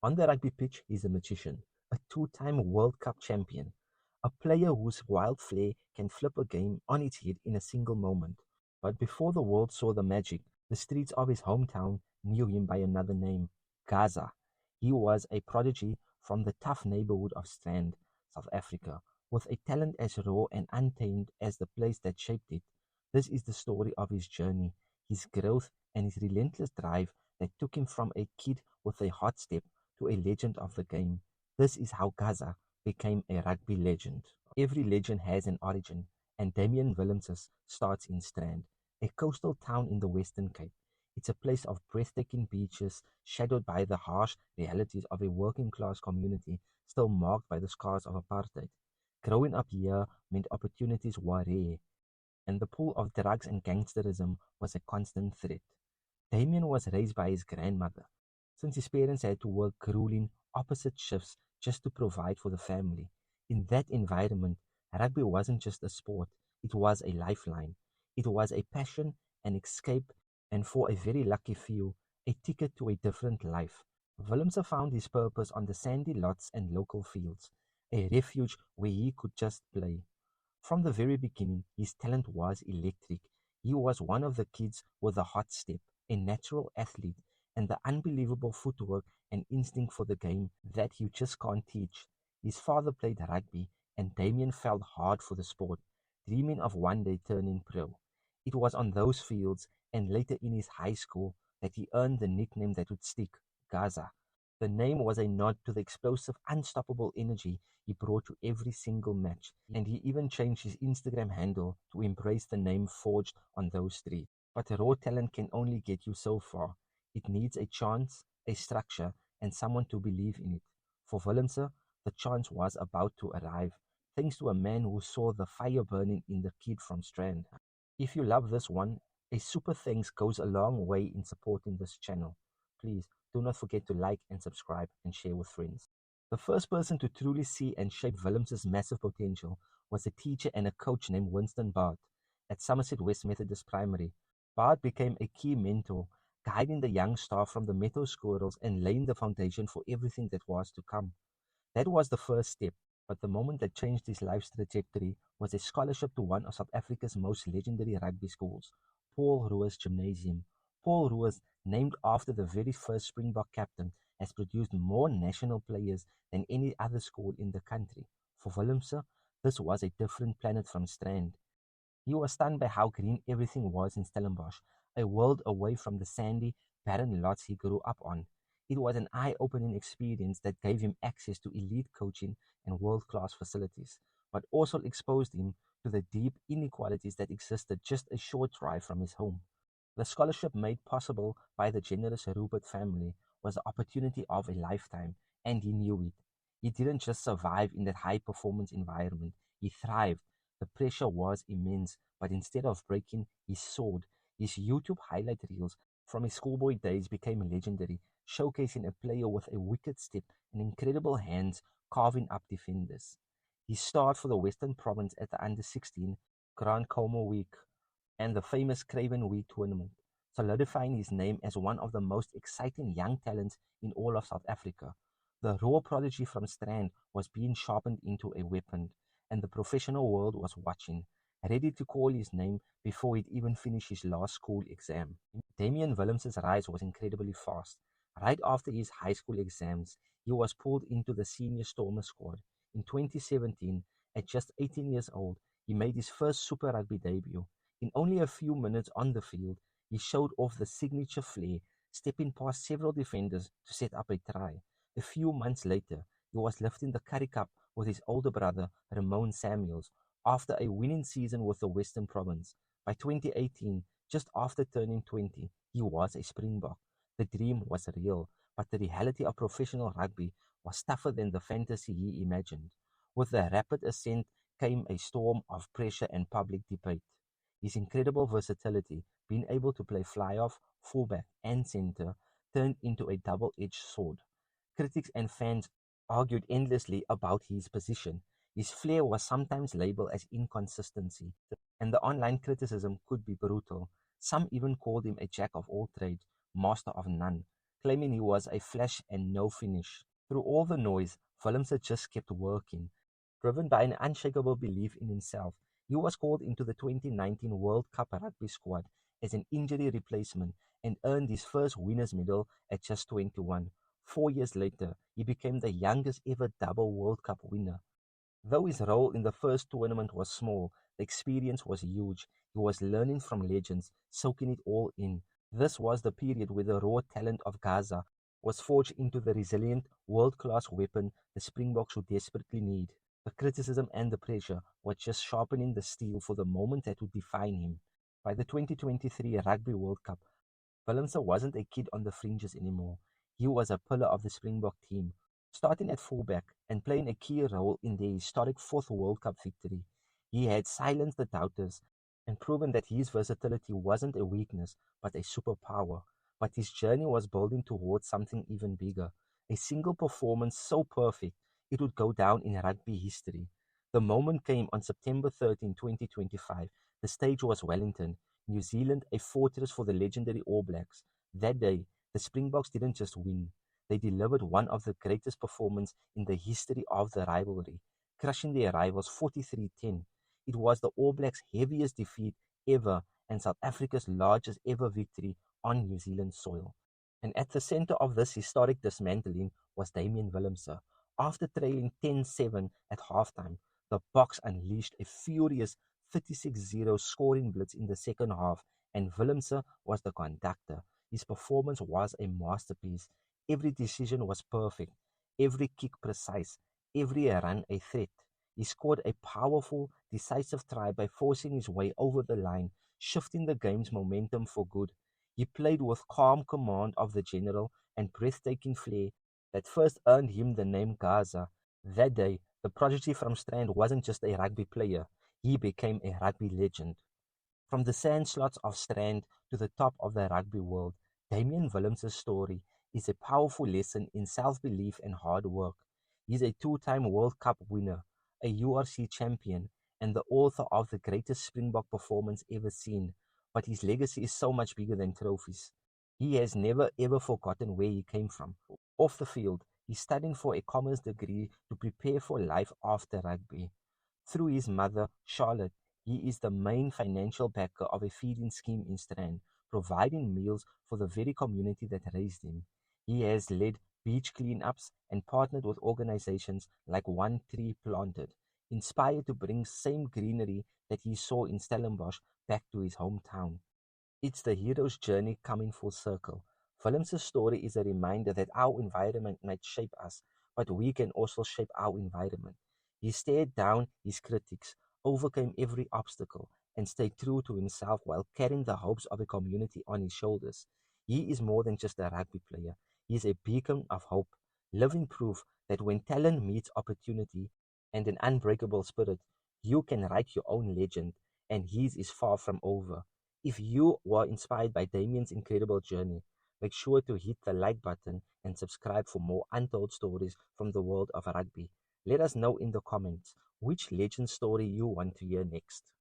On the rugby pitch, he's a magician, a two-time World Cup champion, a player whose wild flair can flip a game on its head in a single moment. But before the world saw the magic, the streets of his hometown knew him by another name, Gaza. He was a prodigy from the tough neighborhood of Strand, South Africa, with a talent as raw and untamed as the place that shaped it. This is the story of his journey, his growth, and his relentless drive that took him from a kid with a hot step to a legend of the game. This is how Gaza became a rugby legend. Every legend has an origin, and Damian Willemse starts in Strand, a coastal town in the Western Cape. It's a place of breathtaking beaches, shadowed by the harsh realities of a working-class community still marked by the scars of apartheid. Growing up here meant opportunities were rare, and the pull of drugs and gangsterism was a constant threat. Damien was raised by his grandmother, since his parents had to work grueling, opposite shifts just to provide for the family. In that environment, rugby wasn't just a sport, it was a lifeline. It was a passion, an escape, and for a very lucky few, a ticket to a different life. Willemse found his purpose on the sandy lots and local fields, a refuge where he could just play. From the very beginning, his talent was electric. He was one of the kids with a hot step, a natural athlete, and the unbelievable footwork and instinct for the game that you just can't teach. His father played rugby, and Damien felt hard for the sport, dreaming of one day turning pro. It was on those fields, and later in his high school, that he earned the nickname that would stick, Gaza. The name was a nod to the explosive, unstoppable energy he brought to every single match, and he even changed his Instagram handle to embrace the name forged on those streets. But raw talent can only get you so far. It needs a chance, a structure, and someone to believe in it. For Willemse, the chance was about to arrive, thanks to a man who saw the fire burning in the kid from Strand. If you love this one, a super thanks goes a long way in supporting this channel. Please do not forget to like and subscribe and share with friends. The first person to truly see and shape Willemse's massive potential was a teacher and a coach named Winston Bart at Somerset West Methodist Primary. Bart became a key mentor, guiding the young star from the Meadow Squirrels and laying the foundation for everything that was to come. That was the first step, but the moment that changed his life's trajectory was a scholarship to one of South Africa's most legendary rugby schools, Paul Roos Gymnasium. Paul Roos, named after the very first Springbok captain, has produced more national players than any other school in the country. For Willemse, this was a different planet from Strand. He was stunned by how green everything was in Stellenbosch, a world away from the sandy, barren lots he grew up on. It was an eye-opening experience that gave him access to elite coaching and world-class facilities, but also exposed him to the deep inequalities that existed just a short drive from his home. The scholarship made possible by the generous Rupert family was the opportunity of a lifetime, and he knew it. He didn't just survive in that high-performance environment, he thrived. The pressure was immense, but instead of breaking, he soared. His YouTube highlight reels from his schoolboy days became legendary, showcasing a player with a wicked step and incredible hands carving up defenders. He starred for the Western Province at the Under-16 Grand Como Week and the famous Craven Week tournament, solidifying his name as one of the most exciting young talents in all of South Africa. The raw prodigy from Strand was being sharpened into a weapon, and the professional world was watching, ready to call his name before he'd even finished his last school exam. Damian Willemse's rise was incredibly fast. Right after his high school exams, he was pulled into the senior Stormer squad. In 2017, at just 18 years old, he made his first Super Rugby debut. In only a few minutes on the field, he showed off the signature flair, stepping past several defenders to set up a try. A few months later, he was lifting the Currie Cup with his older brother, Ramon Samuels, after a winning season with the Western Province. By 2018, just after turning 20, he was a Springbok. The dream was real, but the reality of professional rugby was tougher than the fantasy he imagined. With the rapid ascent came a storm of pressure and public debate. His incredible versatility, being able to play fly-off, fullback, and centre, turned into a double-edged sword. Critics and fans argued endlessly about his position. His flair was sometimes labeled as inconsistency, and the online criticism could be brutal. Some even called him a jack of all trades, master of none, claiming he was a flash and no finish. Through all the noise, Willemse just kept working. Driven by an unshakable belief in himself, he was called into the 2019 World Cup rugby squad as an injury replacement and earned his first winner's medal at just 21. 4 years later, he became the youngest ever double World Cup winner. Though his role in the first tournament was small, the experience was huge. He was learning from legends, soaking it all in. This was the period where the raw talent of Gaza was forged into the resilient, world-class weapon the Springboks would desperately need. The criticism and the pressure were just sharpening the steel for the moment that would define him. By the 2023 Rugby World Cup, Willemse wasn't a kid on the fringes anymore. He was a pillar of the Springbok team, starting at fullback and playing a key role in their historic fourth World Cup victory. He had silenced the doubters and proven that his versatility wasn't a weakness but a superpower. But his journey was building towards something even bigger. A single performance so perfect it would go down in rugby history. The moment came on September 13, 2025. The stage was Wellington, New Zealand, a fortress for the legendary All Blacks. That day, the Springboks didn't just win, they delivered one of the greatest performances in the history of the rivalry, crushing their rivals 43-10. It was the All Blacks' heaviest defeat ever and South Africa's largest ever victory on New Zealand soil. And at the center of this historic dismantling was Damian Willemse. After trailing 10-7 at halftime, the Boks unleashed a furious 36-0 scoring blitz in the second half, and Willemse was the conductor. His performance was a masterpiece. Every decision was perfect, every kick precise, every run a threat. He scored a powerful, decisive try by forcing his way over the line, shifting the game's momentum for good. He played with calm command of the general and breathtaking flair that first earned him the name Gaza. That day, the prodigy from Strand wasn't just a rugby player, he became a rugby legend. From the sand slots of Strand to the top of the rugby world, Damian Willemse's story is a powerful lesson in self-belief and hard work. He's a two-time World Cup winner, a URC champion, and the author of the greatest Springbok performance ever seen. But his legacy is so much bigger than trophies. He has never ever forgotten where he came from. Off the field, he's studying for a commerce degree to prepare for life after rugby. Through his mother, Charlotte, he is the main financial backer of a feeding scheme in Strand, providing meals for the very community that raised him. He has led beach cleanups and partnered with organizations like One Tree Planted, inspired to bring same greenery that he saw in Stellenbosch back to his hometown. It's the hero's journey coming full circle. Willemse's story is a reminder that our environment might shape us, but we can also shape our environment. He stared down his critics, overcame every obstacle, and stayed true to himself while carrying the hopes of a community on his shoulders. He is more than just a rugby player. He is a beacon of hope, living proof that when talent meets opportunity and an unbreakable spirit, you can write your own legend, and his is far from over. If you were inspired by Damien's incredible journey, make sure to hit the like button and subscribe for more untold stories from the world of rugby. Let us know in the comments which legend story you want to hear next.